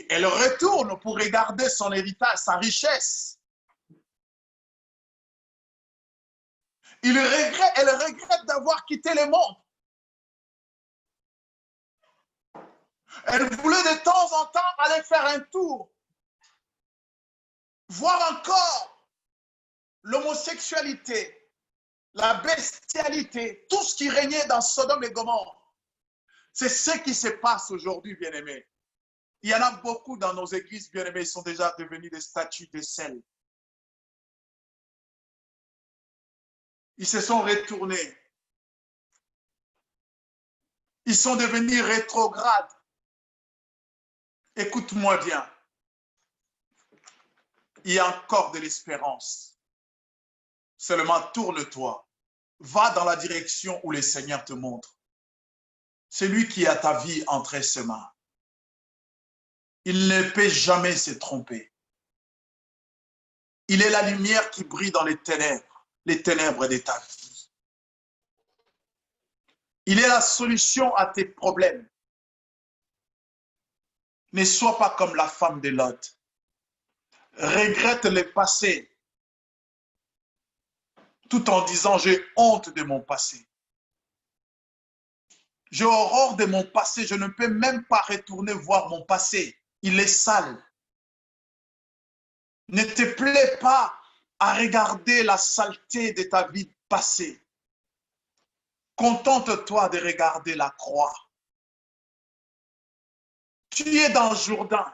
Elle retourne pour regarder son héritage, sa richesse. Elle regrette d'avoir quitté le monde. Elle voulait de temps en temps aller faire un tour, voir encore l'homosexualité, la bestialité, tout ce qui régnait dans Sodome et Gomorrhe. C'est ce qui se passe aujourd'hui, bien-aimés. Il y en a beaucoup dans nos églises, bien-aimés, ils sont déjà devenus des statues de sel. Ils se sont retournés. Ils sont devenus rétrogrades. Écoute-moi bien. Il y a encore de l'espérance. Seulement tourne-toi. Va dans la direction où le Seigneur te montre. C'est lui qui a ta vie entre ses mains. Il ne peut jamais se tromper. Il est la lumière qui brille dans les ténèbres de ta vie. Il est la solution à tes problèmes. Ne sois pas comme la femme de Lot. Regrette le passé tout en disant j'ai honte de mon passé. J'ai horreur de mon passé. Je ne peux même pas retourner voir mon passé. Il est sale. Ne te plaît pas à regarder la saleté de ta vie passée. Contente-toi de regarder la croix. Tu es dans le Jourdain.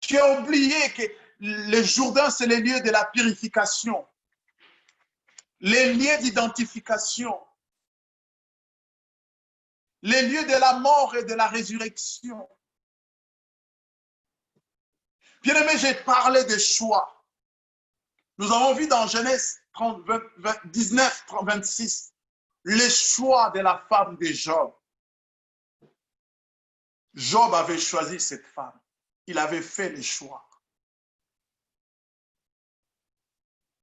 Tu as oublié que le Jourdain, c'est le lieu de la purification. Les lieux d'identification. Les lieux de la mort et de la résurrection. Bien-aimé, j'ai parlé de choix. Nous avons vu dans Genèse 19, 26, le choix de la femme de Job. Job avait choisi cette femme. Il avait fait le choix.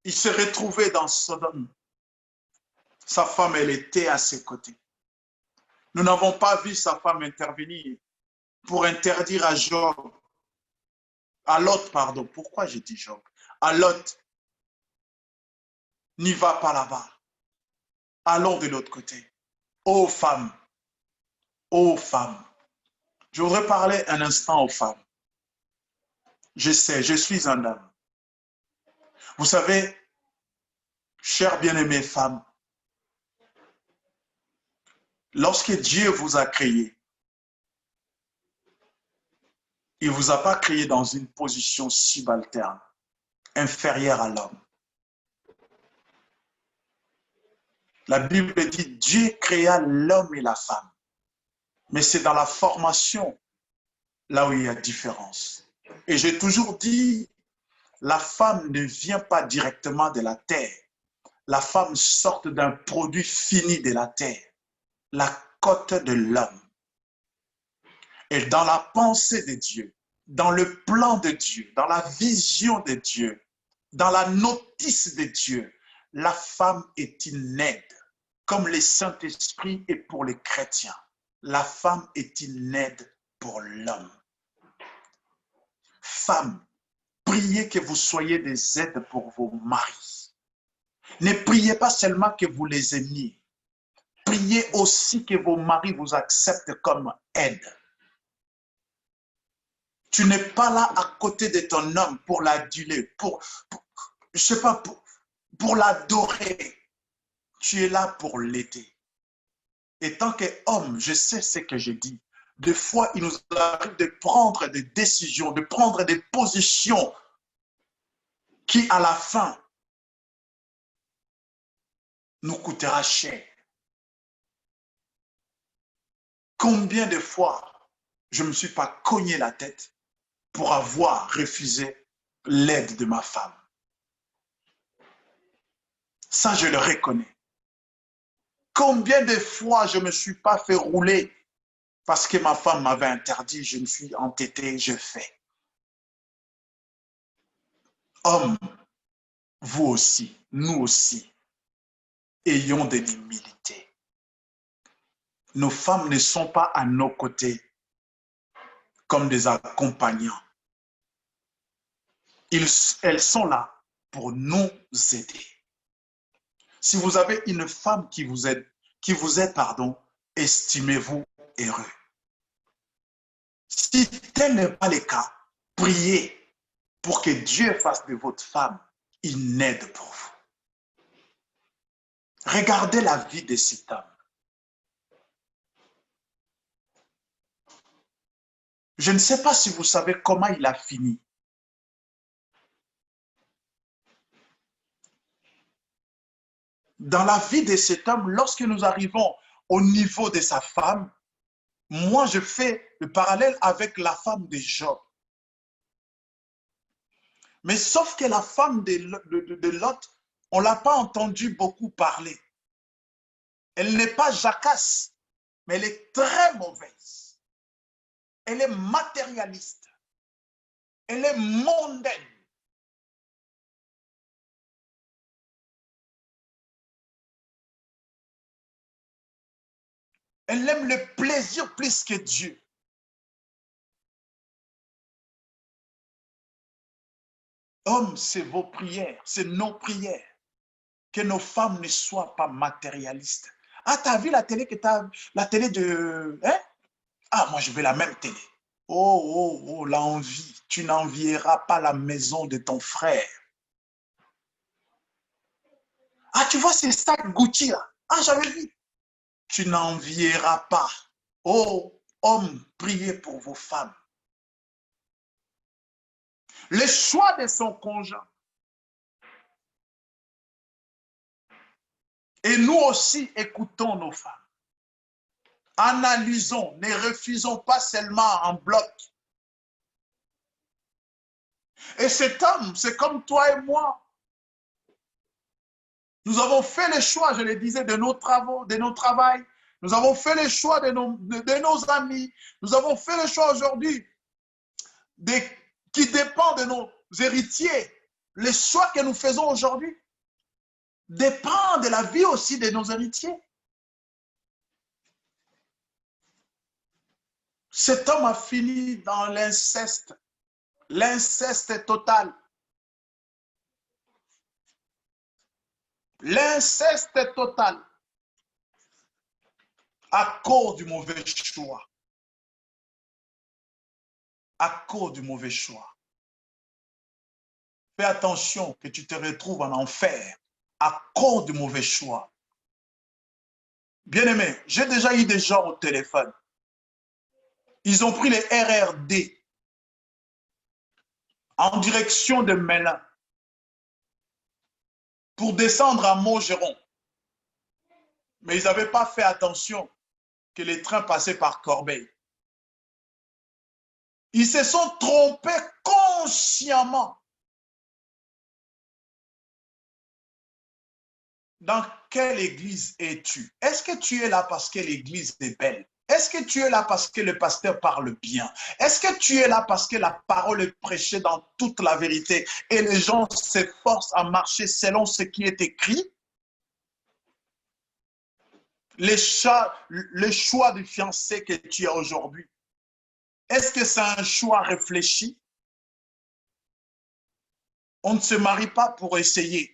Il se retrouvait dans Sodome. Sa femme, elle était à ses côtés. Nous n'avons pas vu sa femme intervenir pour interdire à Job, à Lot, pardon. Pourquoi j'ai dit Job? À Lot, n'y va pas là-bas. Allons de l'autre côté. Ô femmes, ô femmes. Je voudrais parler un instant aux femmes. Je sais, je suis un homme. Vous savez, chères bien-aimées femmes, lorsque Dieu vous a créé, il ne vous a pas créé dans une position subalterne, inférieure à l'homme. La Bible dit, Dieu créa l'homme et la femme. Mais c'est dans la formation, là où il y a différence. Et j'ai toujours dit, la femme ne vient pas directement de la terre. La femme sort d'un produit fini de la terre, la côte de l'homme. Et dans la pensée de Dieu, dans le plan de Dieu, dans la vision de Dieu, dans la notice de Dieu, la femme est une aide, comme le Saint-Esprit est pour les chrétiens. La femme est une aide pour l'homme. Femmes, priez que vous soyez des aides pour vos maris. Ne priez pas seulement que vous les aimiez. Priez aussi que vos maris vous acceptent comme aide. Tu n'es pas là à côté de ton homme pour l'aduler, je sais pas, pour l'adorer. Tu es là pour l'aider. Et tant qu'homme, je sais ce que je dis. des fois, il nous arrive de prendre des décisions, de prendre des positions qui, à la fin, nous coûtera cher. Combien de fois je ne me suis pas cogné la tête pour avoir refusé l'aide de ma femme. Ça, je le reconnais. Combien de fois je ne me suis pas fait rouler parce que ma femme m'avait interdit, je me suis entêté, je fais. Hommes, vous aussi, nous aussi, ayons de l'humilité. Nos femmes ne sont pas à nos côtés comme des accompagnants. Elles sont là pour nous aider. Si vous avez une femme qui vous aide, estimez-vous heureux. Si tel n'est pas le cas, priez pour que Dieu fasse de votre femme une aide pour vous. Regardez la vie de cet homme. Je ne sais pas si vous savez comment il a fini. Dans la vie de cet homme, lorsque nous arrivons au niveau de sa femme, moi je fais le parallèle avec la femme de Job. Mais sauf que la femme de Lot, on ne l'a pas entendu beaucoup parler. Elle n'est pas jacasse, mais elle est très mauvaise. Elle est matérialiste. Elle est mondaine. Elle aime le plaisir plus que Dieu. Hommes, c'est vos prières, c'est nos prières. Que nos femmes ne soient pas matérialistes. Ah, t'as vu la télé la télé de... Hein? Ah, moi, je veux la même télé. Oh, oh, oh, l'envie. Tu n'envieras pas la maison de ton frère. Ah, tu vois, c'est ça, Gucci, là. Ah, j'avais vu. Tu n'envieras pas. Oh, hommes, priez pour vos femmes. Le choix de son conjoint. Et nous aussi, écoutons nos femmes. Analysons, ne refusons pas seulement en bloc. Et cet homme, c'est comme toi et moi. Nous avons fait le choix, je le disais, de nos travaux, de nos travails. Nous avons fait le choix de nos amis. Nous avons fait le choix aujourd'hui qui dépend de nos héritiers. Les choix que nous faisons aujourd'hui dépendent de la vie aussi de nos héritiers. Cet homme a fini dans l'inceste. L'inceste total. L'inceste total. À cause du mauvais choix. À cause du mauvais choix. Fais attention que tu te retrouves en enfer à cause du mauvais choix. Bien-aimé, j'ai déjà eu des gens au téléphone. Ils ont pris les RRD en direction de Melun pour descendre à Montgeron. Mais ils n'avaient pas fait attention que les trains passaient par Corbeil. Ils se sont trompés consciemment. Dans quelle église es-tu? Est-ce que tu es là parce que l'église est belle? Est-ce que tu es là parce que le pasteur parle bien? Est-ce que tu es là parce que la parole est prêchée dans toute la vérité et les gens s'efforcent à marcher selon ce qui est écrit? Le choix du fiancé que tu as aujourd'hui, est-ce que c'est un choix réfléchi? On ne se marie pas pour essayer.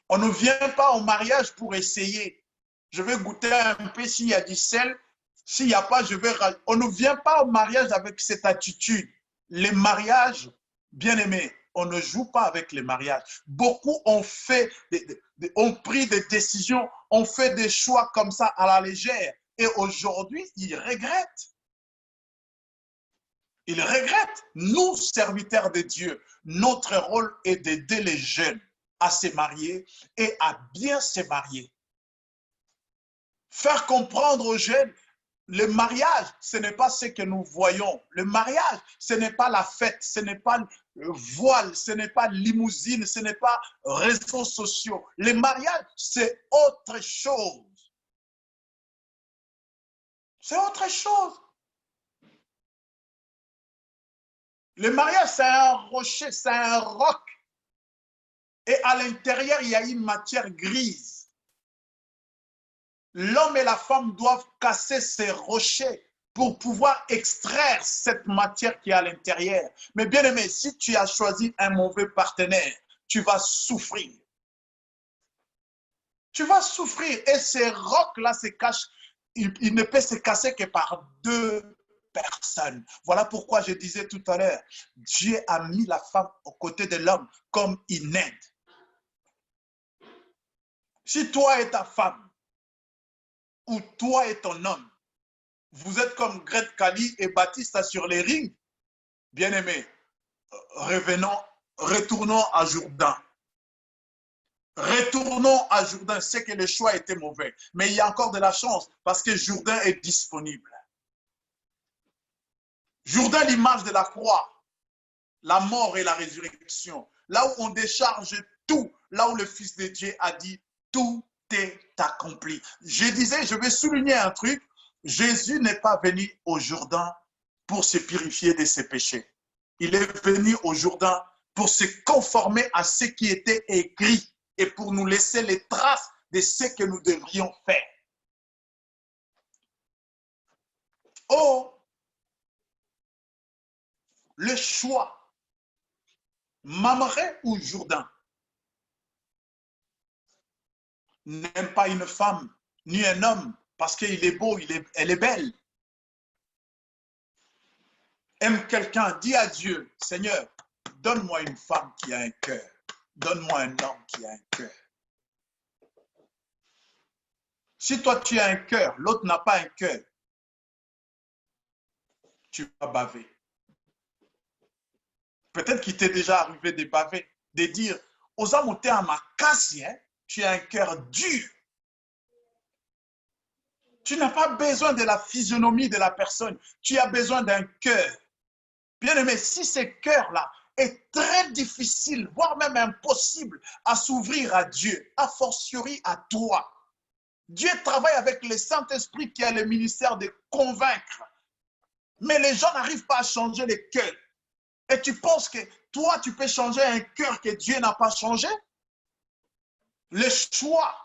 On ne vient pas au mariage pour essayer. Je vais goûter un peu s'il y a du sel. S'il n'y a pas, je vais... On ne vient pas au mariage avec cette attitude. Les mariages, bien aimés, on ne joue pas avec les mariages. Beaucoup ont pris des décisions, ont fait des choix comme ça à la légère. et aujourd'hui, il regrette. Il regrette. Nous, serviteurs de Dieu, notre rôle est d'aider les jeunes à se marier et à bien se marier. Faire comprendre aux jeunes, le mariage, ce n'est pas ce que nous voyons. Le mariage, ce n'est pas la fête, ce n'est pas voile, ce n'est pas limousine, ce n'est pas réseaux sociaux. Le mariage, c'est autre chose. C'est autre chose. Le mariage, c'est un rocher, c'est un roc. Et à l'intérieur, il y a une matière grise. L'homme et la femme doivent casser ces rochers pour pouvoir extraire cette matière qui est à l'intérieur. Mais bien aimé, si tu as choisi un mauvais partenaire, tu vas souffrir. Tu vas souffrir. Et ces rocs-là se cachent, il ne peut se casser que par deux personnes. Voilà pourquoi je disais tout à l'heure, Dieu a mis la femme aux côtés de l'homme comme une aide. Si toi et ta femme, ou toi et ton homme, vous êtes comme Greg Kali et Baptiste sur les rings, bien aimés, retournons à Jourdain. Retournons à Jourdain. C'est que le choix était mauvais. Mais il y a encore de la chance parce que Jourdain est disponible. Jourdain, l'image de la croix, la mort et la résurrection. Là où on décharge tout, là où le Fils de Dieu a dit, tout est accompli. Je disais, je vais souligner un truc, Jésus n'est pas venu au Jourdain pour se purifier de ses péchés. Il est venu au Jourdain pour se conformer à ce qui était écrit et pour nous laisser les traces de ce que nous devrions faire. Oh, le choix, Mamré ou Jourdain, n'aime pas une femme ni un homme parce qu'il est beau, elle est belle. Aime quelqu'un, dis à Dieu, Seigneur, donne-moi une femme qui a un cœur. Donne-moi un homme qui a un cœur. Si toi tu as un cœur, l'autre n'a pas un cœur, tu vas baver. Peut-être qu'il t'est déjà arrivé de baver, de dire, aux âmes à ma casse, hein, tu as un cœur dur. Tu n'as pas besoin de la physionomie de la personne, tu as besoin d'un cœur. Bien aimé, si ce cœur-là est très difficile, voire même impossible à s'ouvrir à Dieu, a fortiori à toi, Dieu travaille avec le Saint-Esprit qui a le ministère de convaincre. Mais les gens n'arrivent pas à changer le cœur. Et tu penses que toi, tu peux changer un cœur que Dieu n'a pas changé? Le choix.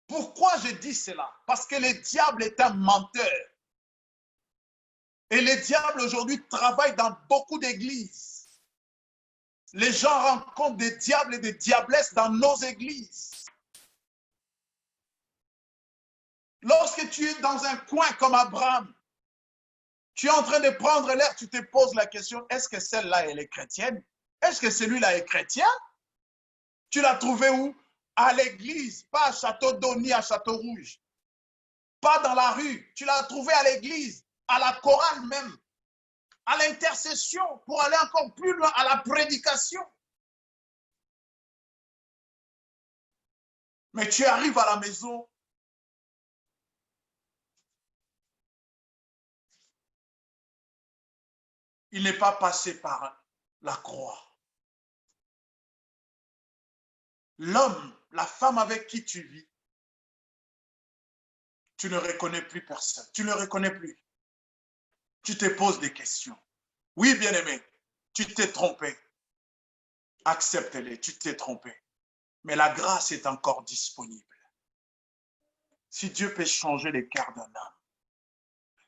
Pourquoi je dis cela? Parce que le diable est un menteur. Et le diable aujourd'hui travaille dans beaucoup d'églises. Les gens rencontrent des diables et des diablesses dans nos églises. Lorsque tu es dans un coin comme Abraham, tu es en train de prendre l'air, tu te poses la question, est-ce que celle-là, elle est chrétienne? Est-ce que celui-là est chrétien? Tu l'as trouvé où? À l'église, pas à Château-d'Eau ni à Château-Rouge. Pas dans la rue, tu l'as trouvé à l'église, à la chorale même, à l'intercession, pour aller encore plus loin, à la prédication. Mais tu arrives à la maison, il n'est pas passé par la croix. L'homme, la femme avec qui tu vis, tu ne reconnais plus personne. Tu ne le reconnais plus. Tu te poses des questions. Oui, bien-aimé, tu t'es trompé. Accepte-les, tu t'es trompé. Mais la grâce est encore disponible. Si Dieu peut changer le cœur d'un homme,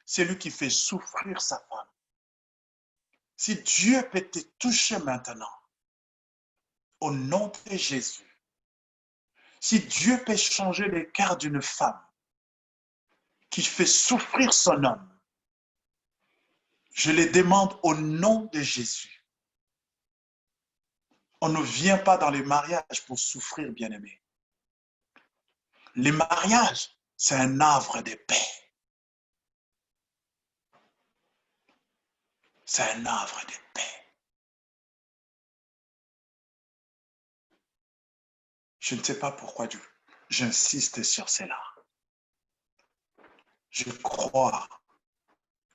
c'est lui qui fait souffrir sa femme. Si Dieu peut te toucher maintenant, au nom de Jésus, si Dieu peut changer le cœur d'une femme qui fait souffrir son homme, je le demande au nom de Jésus. On ne vient pas dans les mariages pour souffrir, bien-aimé. Les mariages, c'est un havre de paix. C'est un havre de paix. Je ne sais pas pourquoi j'insiste sur cela. Je crois que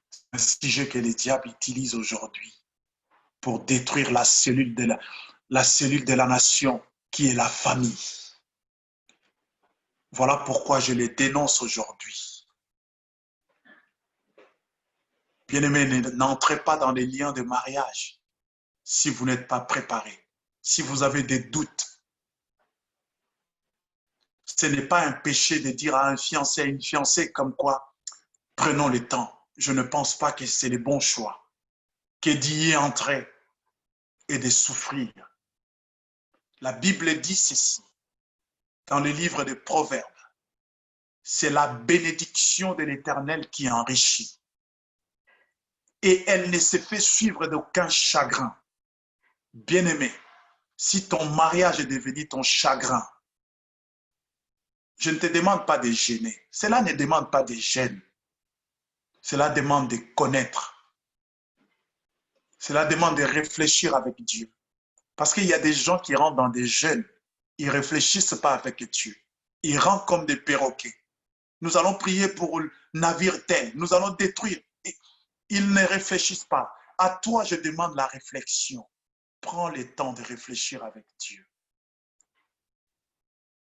c'est un sujet que les diables utilisent aujourd'hui pour détruire la cellule de la nation qui est la famille. Voilà pourquoi je les dénonce aujourd'hui. Bien-aimés, n'entrez pas dans les liens de mariage si vous n'êtes pas préparés, si vous avez des doutes. Ce n'est pas un péché de dire à un fiancé, à une fiancée comme quoi, prenons le temps. Je ne pense pas que c'est le bon choix, que d'y entrer et de souffrir. La Bible dit ceci, dans le livre des Proverbes, c'est la bénédiction de l'Éternel qui enrichit. Et elle ne se fait suivre d'aucun chagrin. Bien-aimé, si ton mariage est devenu ton chagrin, je ne te demande pas de gêner. Cela ne demande pas de gêne. Cela demande de connaître. Cela demande de réfléchir avec Dieu. Parce qu'il y a des gens qui rentrent dans des jeûnes, ils ne réfléchissent pas avec Dieu. Ils rentrent comme des perroquets. Nous allons prier pour le navire tel, nous allons détruire. Ils ne réfléchissent pas. À toi, je demande la réflexion. Prends le temps de réfléchir avec Dieu.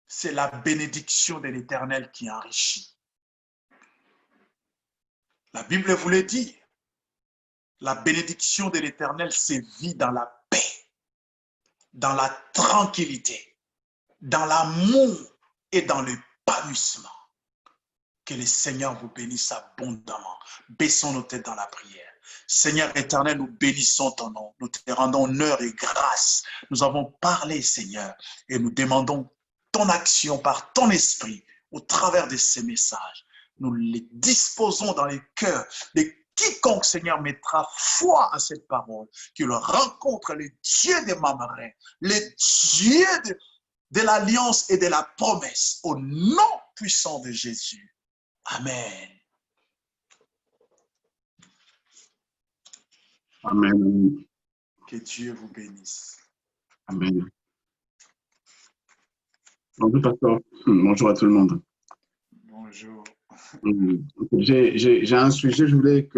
C'est la bénédiction de l'Éternel qui enrichit. La Bible voulait dire, la bénédiction de l'Éternel, c'est vie dans la paix, dans la tranquillité, dans l'amour et dans l'épanouissement. Que le Seigneur vous bénisse abondamment. Baissons nos têtes dans la prière. Seigneur éternel, nous bénissons ton nom. Nous te rendons honneur et grâce. Nous avons parlé, Seigneur, et nous demandons ton action par ton esprit au travers de ces messages. Nous les disposons dans les cœurs de quiconque, Seigneur, mettra foi à cette parole, qu'il rencontre le Dieu des Mamré, le Dieu de l'alliance et de la promesse, au nom puissant de Jésus. Amen. Amen. Que Dieu vous bénisse. Amen. Bonjour, pasteur. Bonjour à tout le monde. Bonjour. J'ai un sujet, je voulais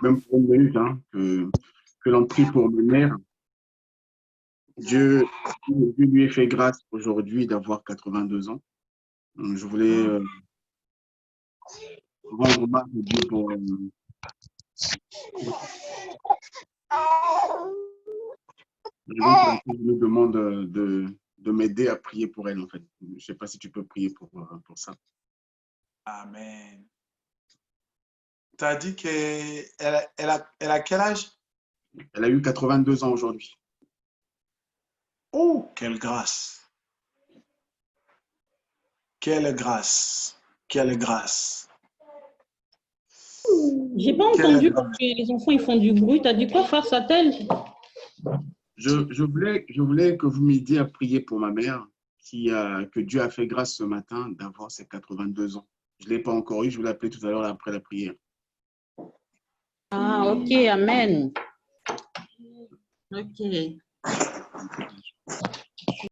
même pour une minute, que l'on prie pour ma mère. Dieu lui ait fait grâce aujourd'hui d'avoir 82 ans. Je voulais rendre hommage à Dieu pour... je me demande de m'aider à prier pour elle, en fait. Je ne sais pas si tu peux prier pour ça. Amen. Tu as dit qu'elle a quel âge? Elle a eu 82 ans aujourd'hui. Oh, quelle grâce. Quelle grâce. Quelle grâce. J'ai pas entendu parce que les enfants ils font du bruit. Tu as dit quoi face à tel? Je voulais que vous m'aidiez à prier pour ma mère, que Dieu a fait grâce ce matin d'avoir ses 82 ans. Je ne l'ai pas encore eu, je voulais l'appeler tout à l'heure après la prière. Ah, ok, amen. Ok.